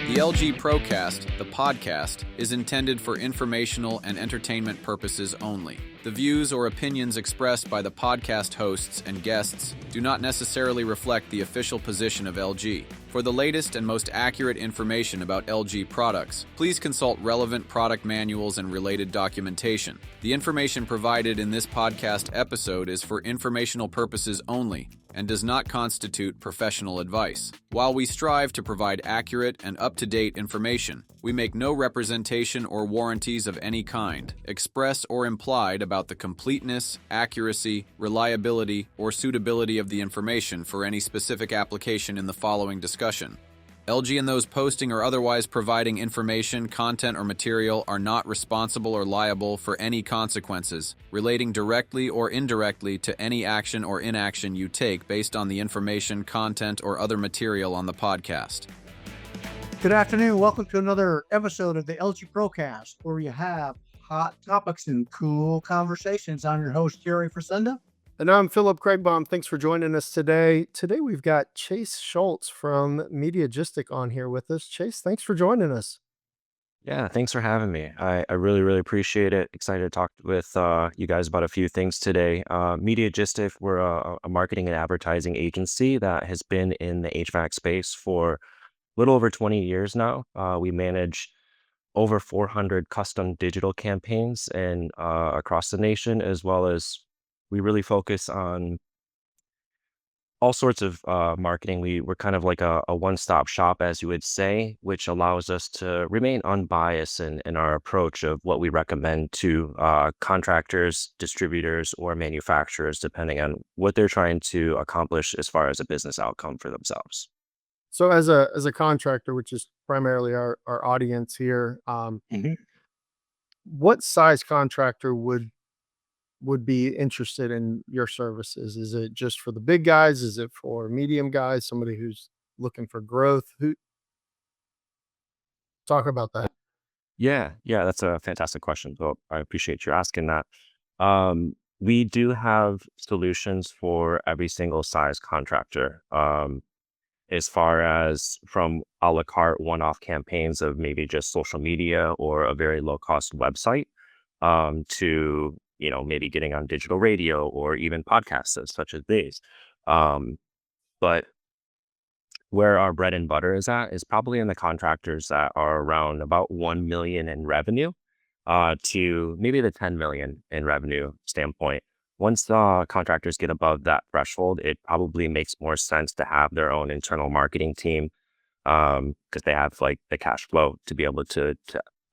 The LG Procast, the podcast, is intended for informational and entertainment purposes only. The views or opinions expressed by the podcast hosts and guests do not necessarily reflect the official position of LG. For the latest and most accurate information about LG products, please consult relevant product manuals and related documentation. The information provided in this podcast episode is for informational purposes only and does not constitute professional advice. While we strive to provide accurate and up-to-date information, we make no representation or warranties of any kind, express or implied, about the completeness, accuracy, reliability, or suitability of the information for any specific application in the following discussion. LG and those posting or otherwise providing information, content, or material are not responsible or liable for any consequences relating directly or indirectly to any action or inaction you take based on the information, content, or other material on the podcast. Good afternoon. Welcome to another episode of the LG Procast, where you have hot topics and cool conversations. I'm your host, Jerry Frisenda. And I'm Phillip Kriegbaum. Thanks for joining us today. Today we've got Chase Shultz from Mediagistic on here with us. Chase, thanks for joining us. Yeah, thanks for having me. I really appreciate it. Excited to talk with you guys about a few things today. Mediagistic, we're a marketing and advertising agency that has been in the HVAC space for a little over 20 years now. We manage over 400 custom digital campaigns and across the nation, as well as we really focus on all sorts of marketing. We're kind of like a one-stop shop, as you would say, which allows us to remain unbiased in our approach of what we recommend to contractors, distributors, or manufacturers, depending on what they're trying to accomplish as far as a business outcome for themselves. So as a contractor, which is primarily our audience here, what size contractor would be interested in your services? Is it just for the big guys? Is it for medium guys? Somebody who's looking for growth? Talk about that. Yeah, that's a fantastic question. So I appreciate you asking that. We do have solutions for every single size contractor. As far as from a la carte one-off campaigns of maybe just social media or a very low-cost website, to maybe getting on digital radio or even podcasts such as these. But where our bread and butter is at is probably in the contractors that are around about 1 million in revenue to maybe the 10 million in revenue standpoint. Once the contractors get above that threshold, it probably makes more sense to have their own internal marketing team because they have like the cash flow to be able to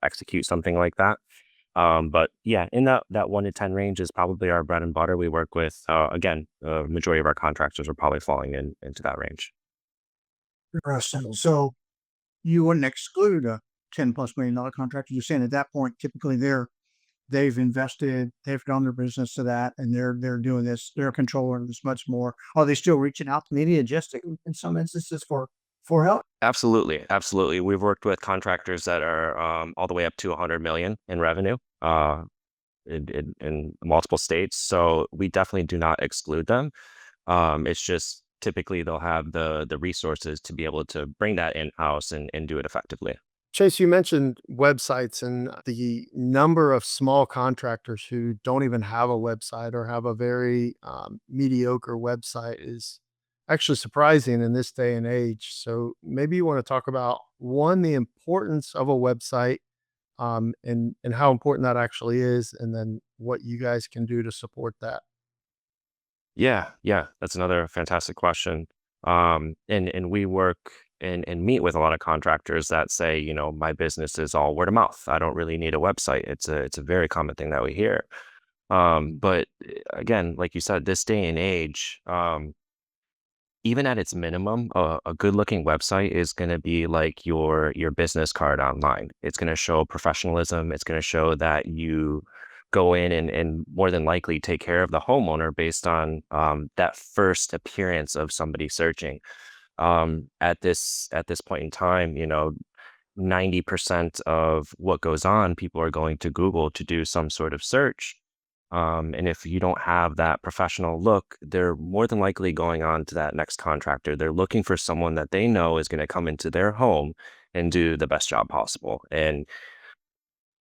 execute something like that. But yeah, in that 1 to 10 range is probably our bread and butter. We work with, again, the majority of our contractors are probably falling into that range. Interesting. So you wouldn't exclude a $10+ million contractor. You're saying at that point, typically they've invested, they've grown their business to that, and they're doing this, they're controlling this much more. Are they still reaching out to Mediagistic in some instances for help? Absolutely. We've worked with contractors that are all the way up to 100 million in revenue in multiple states. So we definitely do not exclude them. It's just typically they'll have the resources to be able to bring that in-house and do it effectively. Chase, you mentioned websites, and the number of small contractors who don't even have a website or have a very mediocre website is actually surprising in this day and age. So maybe you want to talk about, one, the importance of a website and how important that actually is, and then what you guys can do to support that. Yeah, that's another fantastic question. And we work and meet with a lot of contractors that say, my business is all word of mouth. I don't really need a website. It's a very common thing that we hear. But again, like you said, this day and age, even at its minimum, a good-looking website is going to be like your business card online. It's going to show professionalism. It's going to show that you go in and more than likely take care of the homeowner based on that first appearance of somebody searching. At this point in time, 90% of what goes on, people are going to Google to do some sort of search. And if you don't have that professional look, they're more than likely going on to that next contractor. They're looking for someone that they know is going to come into their home and do the best job possible. And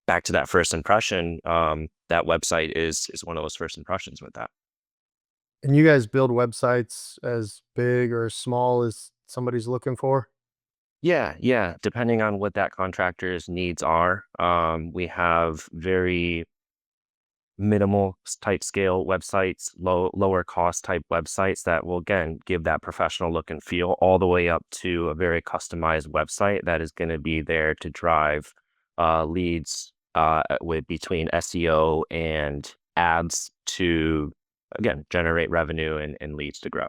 back to that first impression, that website is one of those first impressions with that. And you guys build websites as big or as small as somebody's looking for? Yeah, yeah. Depending on what that contractor's needs are, we have very minimal type scale websites, lower cost type websites that will again give that professional look and feel, all the way up to a very customized website that is going to be there to drive leads with between SEO and ads to again generate revenue and leads to grow.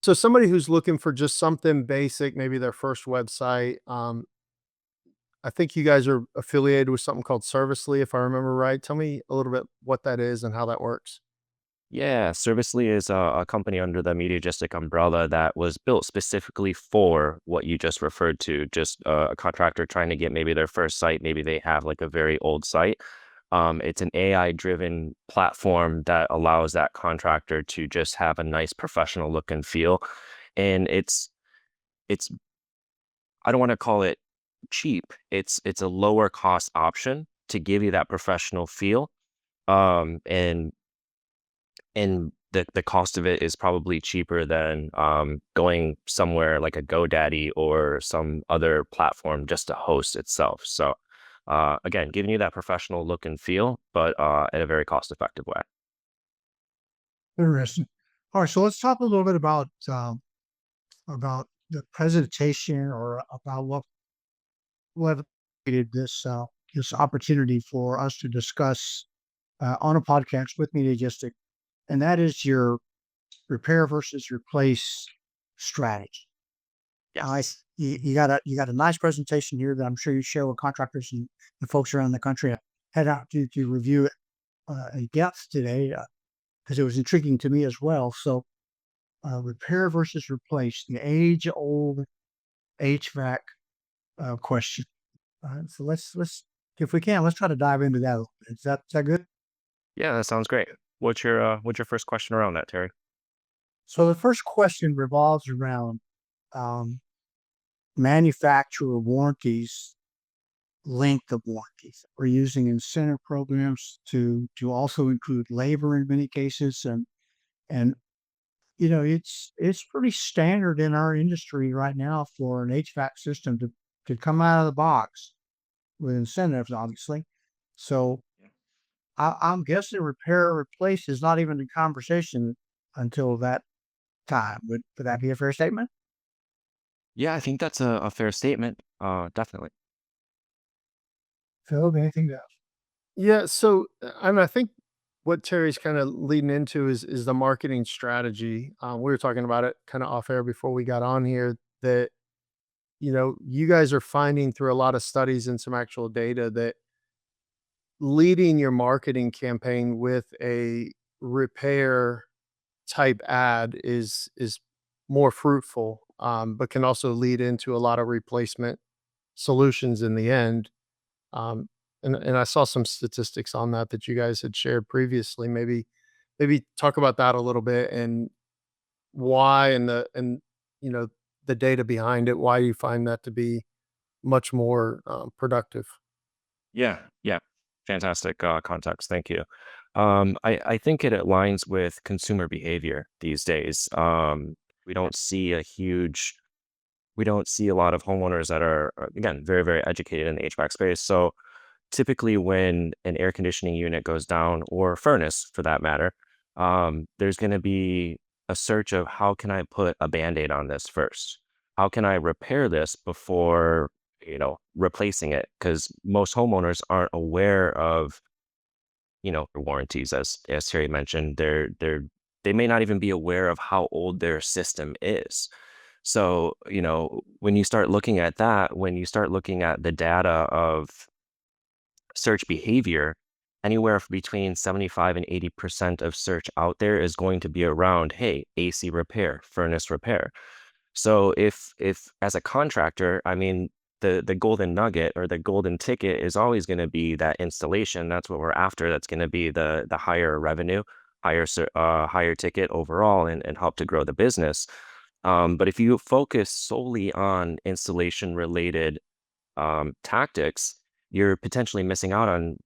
So somebody who's looking for just something basic, maybe their first website, I think you guys are affiliated with something called Servicely, if I remember right. Tell me a little bit what that is and how that works. Yeah, Servicely is a company under the Mediagistic umbrella that was built specifically for what you just referred to, just a contractor trying to get maybe their first site. Maybe they have like a very old site. It's an AI-driven platform that allows that contractor to just have a nice professional look and feel. And it's I don't want to call it cheap. It's a lower cost option to give you that professional feel. And the cost of it is probably cheaper than going somewhere like a GoDaddy or some other platform just to host itself. So again, giving you that professional look and feel, but in a very cost effective way. Interesting. All right, so let's talk a little bit about the presentation or about what created this opportunity for us to discuss on a podcast with Mediagistic, and that is your repair versus replace strategy. Yes. You got a nice presentation here that I'm sure you share with contractors and the folks around the country. I head out to review it in depth today because it was intriguing to me as well. So, repair versus replace, the age-old HVAC question. So let's if we can, let's try to dive into that a little bit. Is that good? Yeah, that sounds great. What's your first question around that, Terry? So the first question revolves around um, manufacturer warranties, length of warranties. We're using incentive programs to also include labor in many cases, and it's pretty standard in our industry right now for an HVAC system to come out of the box with incentives, obviously. So I'm guessing repair or replace is not even a conversation until that time. Would that be a fair statement? Yeah, I think that's a fair statement. Definitely. Phil, anything else? Yeah, so I mean, I think what Terry's kind of leading into is the marketing strategy. We were talking about it kind of off air before we got on here that you guys are finding through a lot of studies and some actual data that leading your marketing campaign with a repair type ad is more fruitful, but can also lead into a lot of replacement solutions in the end. Um, and I saw some statistics on that you guys had shared previously. Maybe talk about that a little bit and why and you know the data behind it. Why you find that to be much more productive. Yeah, yeah. Fantastic context. Thank you. I think it aligns with consumer behavior these days. We don't see a huge, we don't see a lot of homeowners that are, again, very, very educated in the HVAC space. So typically when an air conditioning unit goes down, or furnace for that matter, there's going to be a search of how can I put a Band-Aid on this first? How can I repair this before, replacing it? Because most homeowners aren't aware of, warranties, as Terry mentioned. They may not even be aware of how old their system is. So, when you start looking at that, when you start looking at the data of search behavior, anywhere between 75 and 80% of search out there is going to be around, hey, AC repair, furnace repair. So if as a contractor, I mean, the golden nugget or the golden ticket is always going to be that installation. That's what we're after. That's going to be the higher revenue, higher ticket overall, and help to grow the business. But if you focus solely on installation related tactics, you're potentially missing out on,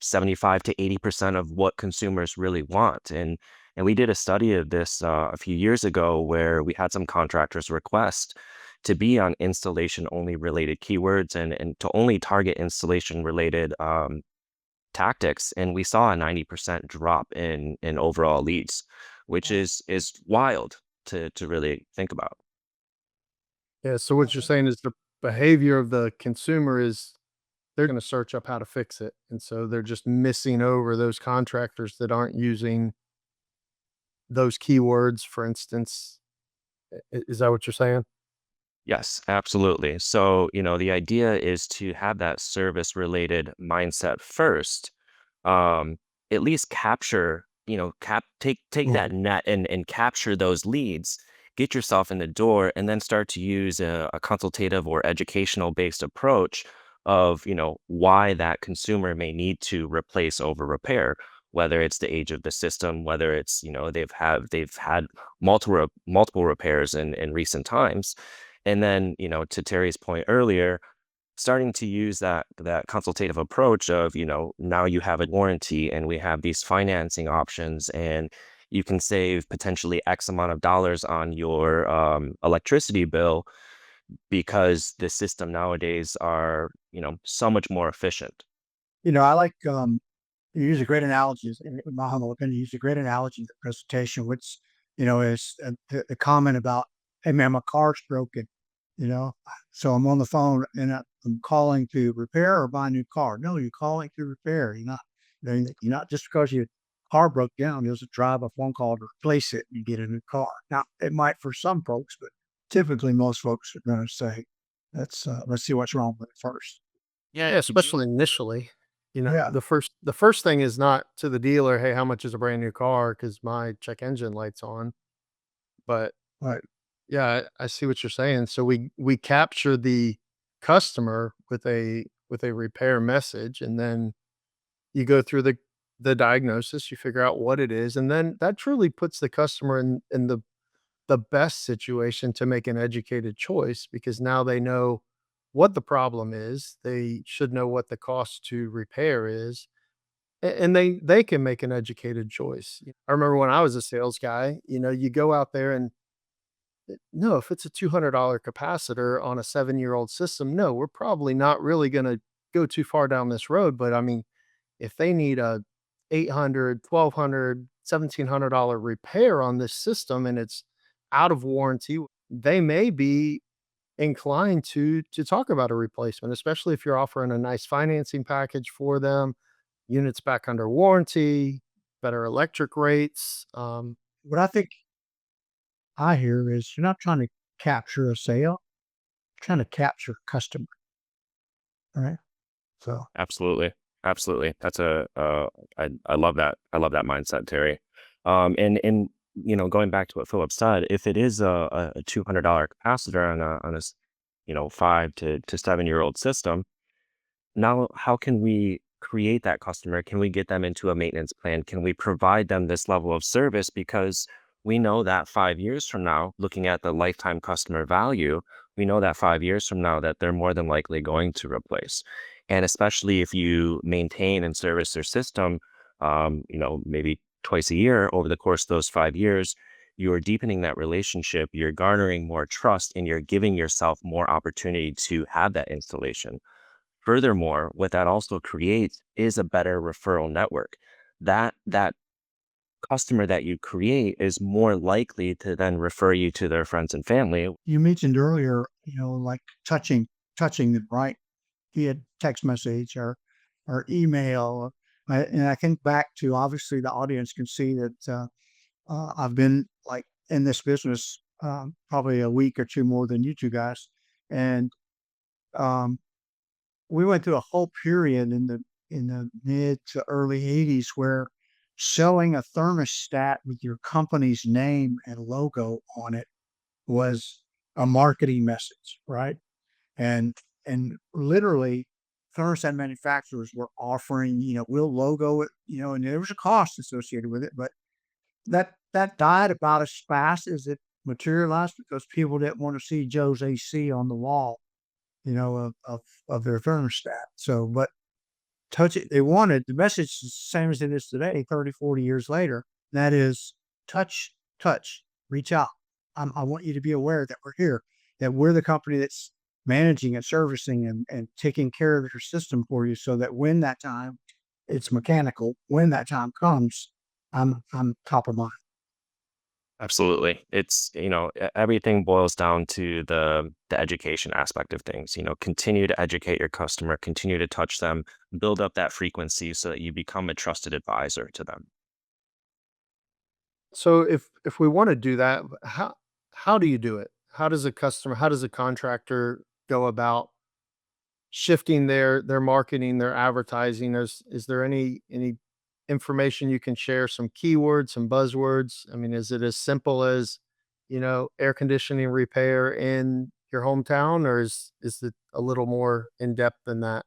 75 to 80% of what consumers really want. And we did a study of this a few years ago where we had some contractors request to be on installation only related keywords and to only target installation related tactics. And we saw a 90% drop in overall leads, which Wow. is wild to really think about. Yeah. So what you're saying is the behavior of the consumer is they're going to search up how to fix it. And so they're just missing over those contractors that aren't using those keywords, for instance. Is that what you're saying? Yes, absolutely. So, the idea is to have that service related mindset first. Um, at least capture, take that Mhm. net and capture those leads, get yourself in the door, and then start to use a consultative or educational based approach of, why that consumer may need to replace over repair, whether it's the age of the system, whether it's, they've had multiple repairs in recent times. And then, to Terry's point earlier, starting to use that consultative approach of, now you have a warranty and we have these financing options and you can save potentially X amount of dollars on your electricity bill because the system nowadays are, so much more efficient. I like, you use a great analogy, in my humble opinion, you use a great analogy in the presentation, which, is the comment about, hey man, my car's broken, you know, so I'm on the phone and I'm calling to repair or buy a new car. No, you're calling to repair. You're not just because your car broke down, there's a drive a phone call to replace it and you get a new car. Now, it might for some folks, but typically most folks are going to say, let's see what's wrong with it first. Yeah, especially initially. Yeah. The first thing is not to the dealer, "Hey, how much is a brand new car? Because my check engine light's on." But Right. yeah, I see what you're saying. So we capture the customer with a repair message, and then you go through the diagnosis, you figure out what it is, and then that truly puts the customer in the best situation to make an educated choice because now they know what the problem is. They should know what the cost to repair is, and they can make an educated choice. I remember when I was a sales guy, you go out there and no, if it's a $200 capacitor on a 7-year-old system, no, we're probably not really going to go too far down this road. But I mean, if they need a 800, 1200, $1,700 repair on this system and it's out of warranty, they may be inclined to talk about a replacement, especially if you're offering a nice financing package for them, units back under warranty, better electric rates. What I think I hear is you're not trying to capture a sale, you're trying to capture a customer, right? So, Absolutely. Absolutely. That's I love that. I love that mindset, Terry. And going back to what Philip said, if it is a $200 capacitor on a 5 to 7 year old system, now how can we create that customer? Can we get them into a maintenance plan? Can we provide them this level of service? Because we know that 5 years from now, looking at the lifetime customer value, we know that 5 years from now that they're more than likely going to replace. And especially if you maintain and service their system, maybe twice a year over the course of those 5 years, you're deepening that relationship, you're garnering more trust, and you're giving yourself more opportunity to have that installation. Furthermore, what that also creates is a better referral network. That customer that you create is more likely to then refer you to their friends and family. you mentioned earlier, like touching them, right? Via text message or email. And I think back to, obviously the audience can see that I've been like in this business probably a week or two more than you two guys, and um, we went through a whole period in the mid to early '80s where selling a thermostat with your company's name and logo on it was a marketing message, right? And and literally, thermostat manufacturers were offering, we'll logo it, and there was a cost associated with it, but that died about as fast as it materialized because people didn't want to see Joe's AC on the wall. of their thermostat. So, but touch it, they wanted the message is the same as it is today, 30, 40 years later. That is touch, reach out. I want you to be aware that we're here, that we're the company that's managing and servicing and taking care of your system for you so that when that time it's mechanical, when that time comes, I'm top of mind. Absolutely. It's, everything boils down to the education aspect of things. Continue to educate your customer, continue to touch them, build up that frequency so that you become a trusted advisor to them. So if we want to do that, how do you do it? How does a contractor go about shifting their marketing, their advertising? Is there any information you can share, some keywords, some buzzwords? I mean, is it as simple as, air conditioning repair in your hometown, or is it a little more in depth than that?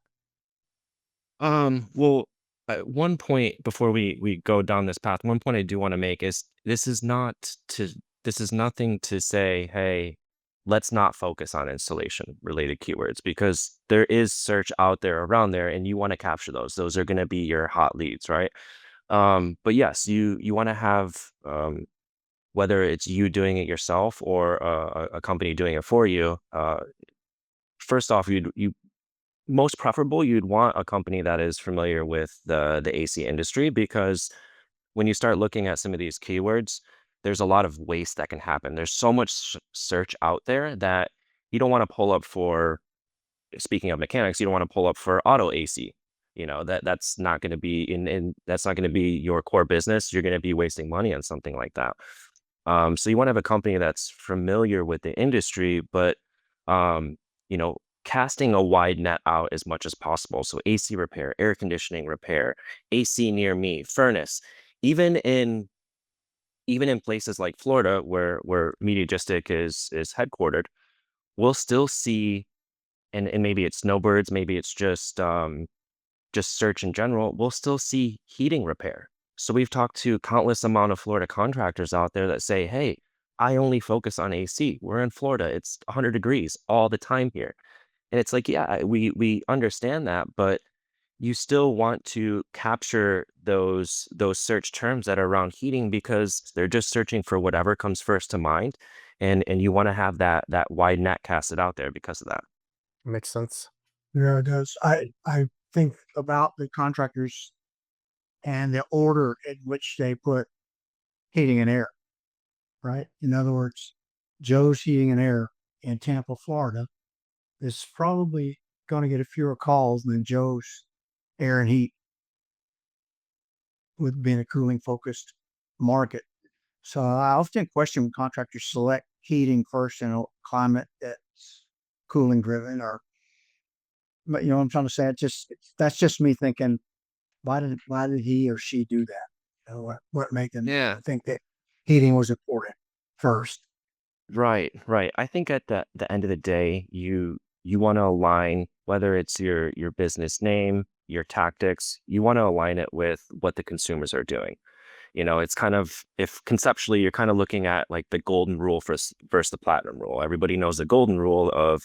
Well, at one point before we go down this path, one point I do want to make is this is nothing to say, hey, let's not focus on installation related keywords because there is search out there around there and you want to capture those. Those are going to be your hot leads, right? But yes, you want to have whether it's you doing it yourself or a company doing it for you. First off, you most preferable, you'd want a company that is familiar with the AC industry because when you start looking at some of these keywords, there's a lot of waste that can happen. There's so much search out there that you don't want to pull up for, speaking of mechanics, you don't want to pull up for auto AC. That's not going to be in that's not going to be your core business. You're going to be wasting money on something like that. So you want to have a company that's familiar with the industry, but um, you know, casting a wide net out as much as possible. So AC repair, air conditioning repair, AC near me, furnace, even in places like Florida where Mediagistic is headquartered, we'll still see, and maybe it's snowbirds, maybe it's just search in general, we'll still see heating repair. So we've talked to countless amount of Florida contractors out there that say, hey, I only focus on AC. We're in Florida. It's 100 degrees all the time here. And it's like, yeah, we understand that, but you still want to capture those search terms that are around heating because they're just searching for whatever comes first to mind. And you want to have that wide net casted out there because of that. Makes sense. Yeah, it does. I think about the contractors and the order in which they put heating and air, right? In other words, Joe's Heating and Air in Tampa, Florida is probably going to get a fewer calls than Joe's Air and Heat with being a cooling focused market. So I often question when contractors select heating first in a climate that's cooling driven or, but you know what I'm trying to say? That's just me thinking, why did he or she do that? What made them Yeah. think that heating was important first? Right, right. I think at the end of the day, you want to align whether it's your business name, your tactics, you want to align it with what the consumers are doing. It's kind of, if conceptually you're kind of looking at like the golden rule versus the platinum rule. Everybody knows the golden rule of,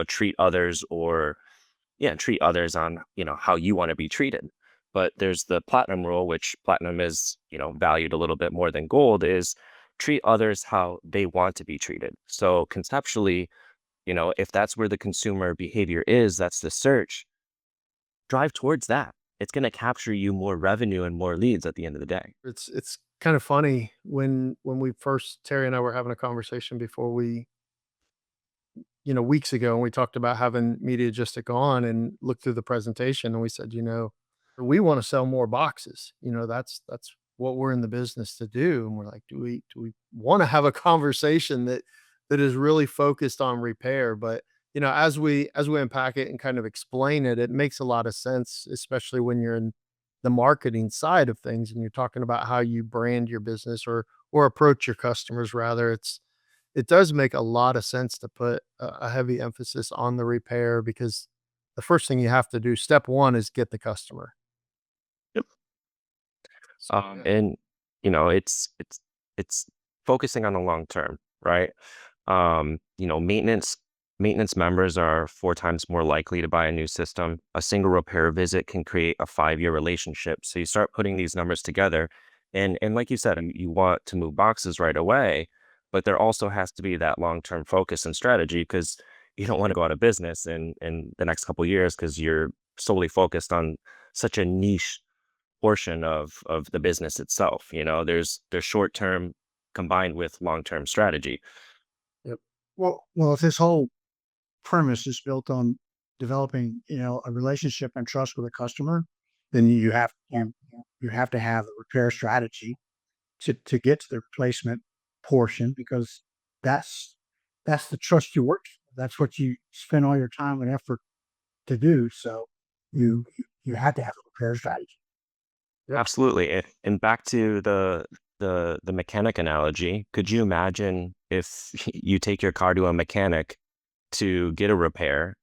treat others or yeah, treat others on, how you want to be treated. But there's the platinum rule, which platinum is, valued a little bit more than gold, is treat others how they want to be treated. So conceptually, if that's where the consumer behavior is, that's the search, drive towards that. It's going to capture you more revenue and more leads at the end of the day. It's kind of funny when we first Terry and I were having a conversation before we, weeks ago, and we talked about having Mediagistic on and looked through the presentation, and we said, we want to sell more boxes. That's what we're in the business to do. And we're like, do we want to have a conversation that is really focused on repair? But as we unpack it and kind of explain it, it makes a lot of sense, especially when you're in the marketing side of things and you're talking about how you brand your business or approach your customers rather. It does make a lot of sense to put a heavy emphasis on the repair because the first thing you have to do, step one, is get the customer. Yep. So, yeah. And it's focusing on the long term, right? Maintenance Maintenance members are 4 times more likely to buy a new system. A single repair visit can create a 5-year relationship. So you start putting these numbers together. And like you said, you want to move boxes right away, but there also has to be that long-term focus and strategy because you don't want to go out of business in the next couple of years because you're solely focused on such a niche portion of the business itself. There's short-term combined with long-term strategy. Yep. Well, if this whole premise is built on developing, a relationship and trust with a customer, then you have to have a repair strategy to get to the replacement portion because that's that's the trust you work. That's what you spend all your time and effort to do. So you have to have a repair strategy. Yep. Absolutely. And back to the mechanic analogy, could you imagine if you take your car to a mechanic to get a repair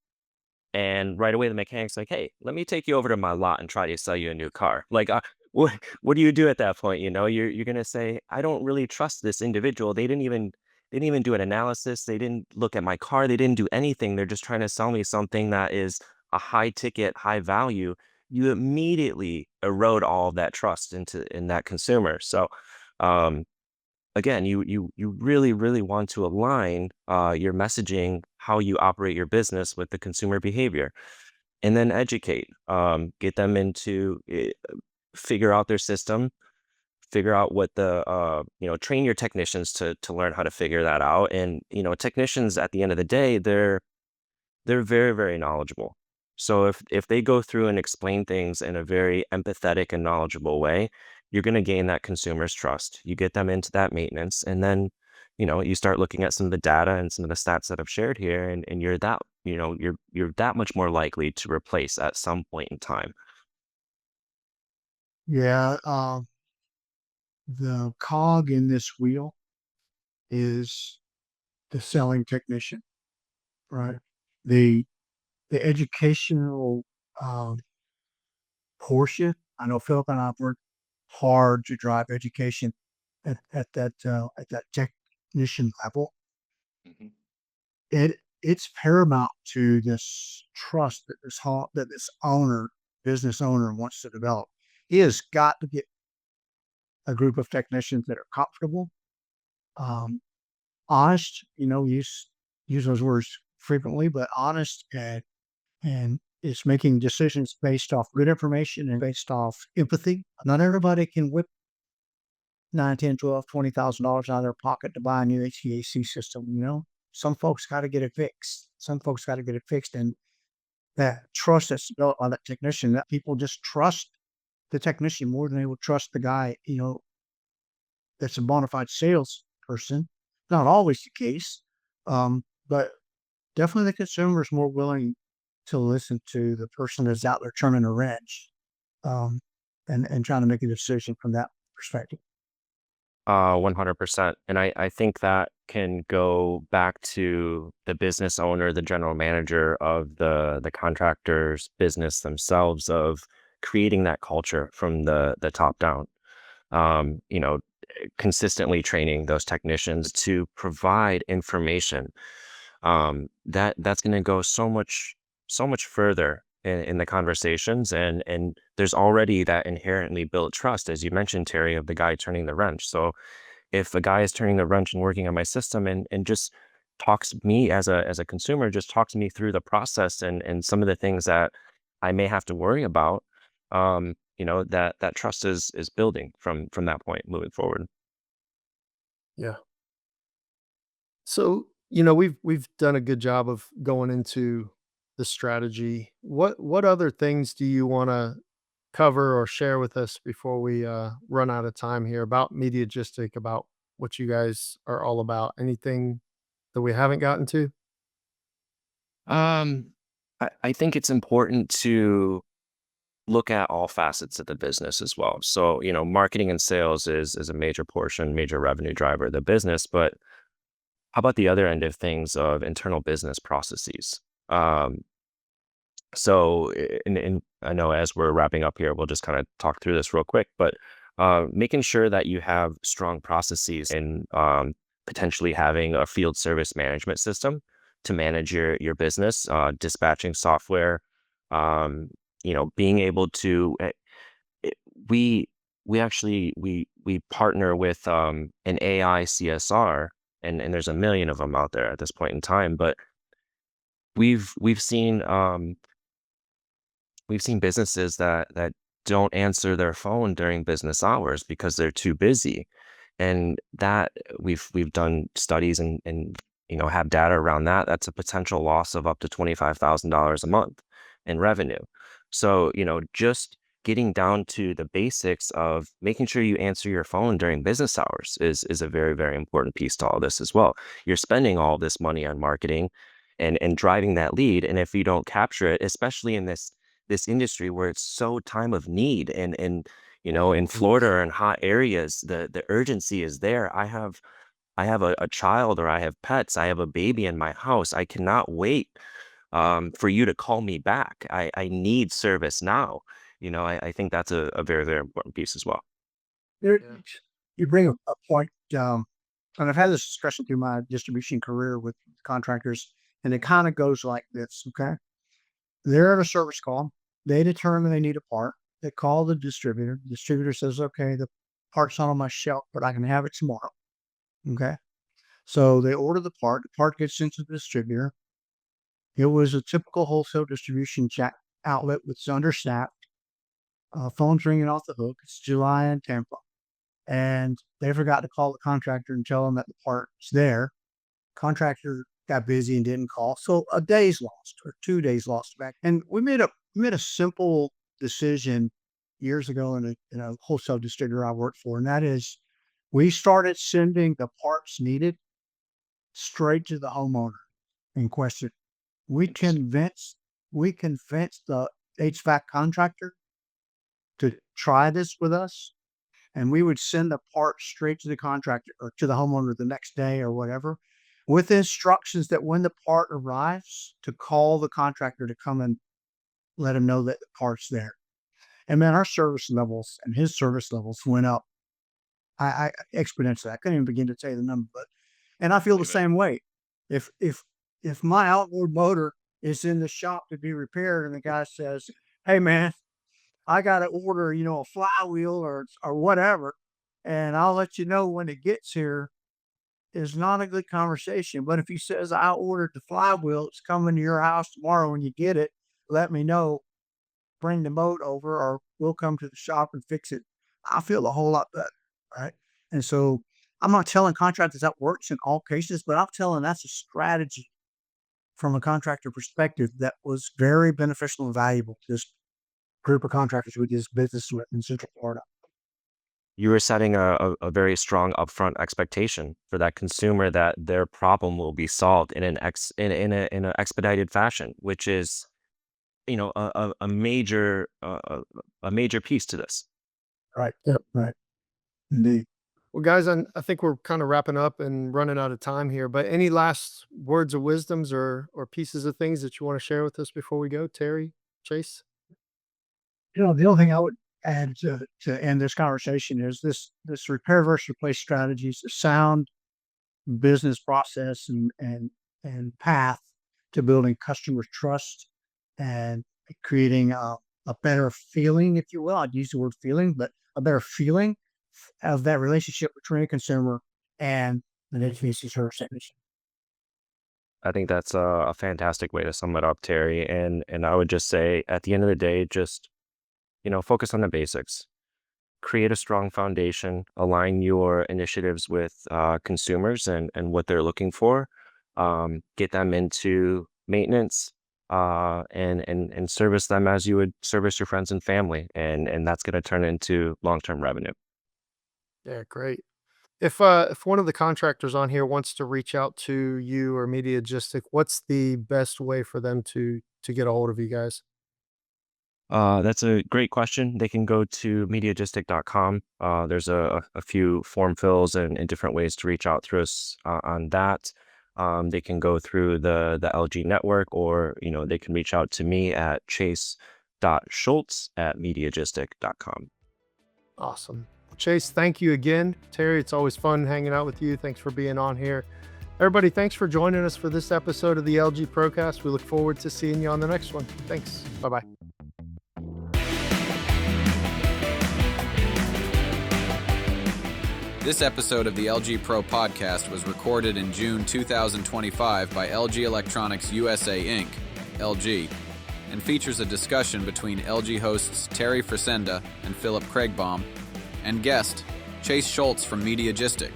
and right away the mechanic's like, "Hey, let me take you over to my lot and try to sell you a new car." Like, what do you do at that point? You're gonna say, "I don't really trust this individual. They didn't even do an analysis. They didn't look at my car. They didn't do anything. They're just trying to sell me something that is a high ticket, high value." You immediately erode all of that trust in that consumer. So, um, again, you really, really want to align your messaging, how you operate your business with the consumer behavior, and then educate, get them into figure out their system, figure out what train your technicians to learn how to figure that out. And, technicians at the end of the day, they're very, very knowledgeable. So if they go through and explain things in a very empathetic and knowledgeable way, you're going to gain that consumer's trust. You get them into that maintenance, and then, you start looking at some of the data and some of the stats that I've shared here, and you're that much more likely to replace at some point in time. Yeah. The cog in this wheel is the selling technician, right? The the educational um, portion. I know Philip and I have worked hard to drive education at that technician level. Mhm. It's paramount to this trust that this business owner wants to develop. He has got to get a group of technicians that are comfortable, um, honest. Use those words frequently, but honest and is making decisions based off good information and based off empathy. Not everybody can whip 9, 10, 12, $20,000 out of their pocket to buy a new HVAC system. Some folks got to get it fixed. Some folks got to get it fixed, and that trust that's built by that technician, that people just trust the technician more than they would trust the guy, that's a bona fide salesperson. Not always the case, but definitely the consumer is more willing to listen to the person that's out there turning a wrench, um, and trying to make a decision from that perspective. 100%. And I think that can go back to the business owner, the general manager of the contractor's business themselves of creating that culture from the top down. Um, you know, consistently training those technicians to provide information. That's going to go so much further in the conversations, and there's already that inherently built trust, as you mentioned, Terry, of the guy turning the wrench. So if a guy is turning the wrench and working on my system and just talks me as a consumer, just talks me through the process and some of the things that I may have to worry about, that trust is building from that point moving forward. Yeah. So, we've done a good job of going into the strategy. What other things do you want to cover or share with us before we run out of time here about Mediagistic, about what you guys are all about? Anything that we haven't gotten to? Um, I think it's important to look at all facets of the business as well. So, marketing and sales is a major portion, major revenue driver of the business, but how about the other end of things of internal business processes? Um, and I know as we're wrapping up here, we'll just kind of talk through this real quick, but making sure that you have strong processes and potentially having a field service management system to manage your business, dispatching software, being able to, it- we we partner with an AI CSR, and there's a million of them out there at this point in time, but we've seen businesses that don't answer their phone during business hours because they're too busy. And that we've done studies and have data around that. That's a potential loss of up to $25,000 a month in revenue. So, just getting down to the basics of making sure you answer your phone during business hours is a very, very important piece to all this as well. You're spending all this money on marketing and driving that lead. And if you don't capture it, especially in this industry where it's so time of need, and in Florida or in hot areas, the urgency is there. I have a child, or I have pets, I have a baby in my house. I cannot wait for you to call me back. I need service now. I think that's a very, very important piece as well. There, Yeah. you bring a point, and I've had this discussion through my distribution career with contractors, and it kind of goes like this. Okay, they're at a service call. They determine they need a part. They call the distributor. The distributor says, "Okay, the part's not on my shelf, but I can have it tomorrow." Okay, so they order the part. The part gets into the distributor. It was a typical wholesale distribution outlet with understaffed. Phone's ringing off the hook. It's July in Tampa, and they forgot to call the contractor and tell them that the part's there. Contractor got busy and didn't call, so a day's lost or 2 days lost back. And we made a simple decision years ago in a wholesale distributor I worked for, and that is we started sending the parts needed straight to the homeowner in question. We convinced we convinced the HVAC contractor to try this with us, and we would send the part straight to the contractor or to the homeowner the next day or whatever, with instructions that when the part arrives, to call the contractor to come and let him know that the part's there. And man, our service levels and his service levels went up. I exponentially. I couldn't even begin to tell you the number, but and I feel the same way. If my outboard motor is in the shop to be repaired, and the guy says, "Hey man, I got to order, a flywheel or whatever, and I'll let you know when it gets here," is not a good conversation. But if he says, "I ordered the flywheel, it's coming to your house tomorrow when you get it, let me know, bring the boat over, or we'll come to the shop and fix it," I feel a whole lot better, right? And so I'm not telling contractors that works in all cases, but I'm telling that's a strategy from a contractor perspective that was very beneficial and valuable to this group of contractors we did business with in Central Florida. You were setting a very strong upfront expectation for that consumer that their problem will be solved in an expedited fashion, which is a major piece to this. Right. Yep. Right. Indeed. Well, guys, I think we're kind of wrapping up and running out of time here, but any last words of wisdoms or pieces of things that you want to share with us before we go, Terry, Chase? The only thing I would add to end this conversation is this repair versus replace strategy is a sound business process and path to building customer trust and creating a better feeling, if you will. I'd use the word feeling, but a better feeling of that relationship between a consumer and an HVAC service technician. I think that's a fantastic way to sum it up, Terry. And I would just say, at the end of the day, just focus on the basics. Create a strong foundation. Align your initiatives with consumers and what they're looking for. Get them into maintenance, and service them as you would service your friends and family, and that's going to turn into long-term revenue. Yeah, great. If one of the contractors on here wants to reach out to you or Mediagistic, what's the best way for them to get a hold of you guys? That's a great question. They can go to mediagistic.com. There's a few form fills and different ways to reach out through us on that. They can go through the LG network, or they can reach out to me at chase.schultz@mediagistic.com. Awesome. Chase, thank you again. Terry, it's always fun hanging out with you. Thanks for being on here. Everybody, thanks for joining us for this episode of the LG Procast. We look forward to seeing you on the next one. Thanks. Bye-bye. This episode of the LG Pro Podcast was recorded in June 2025 by LG Electronics USA Inc., LG, and features a discussion between LG hosts Terry Frisenda and Phillip Kriegbaum, and guest Chase Shultz from Mediagistic.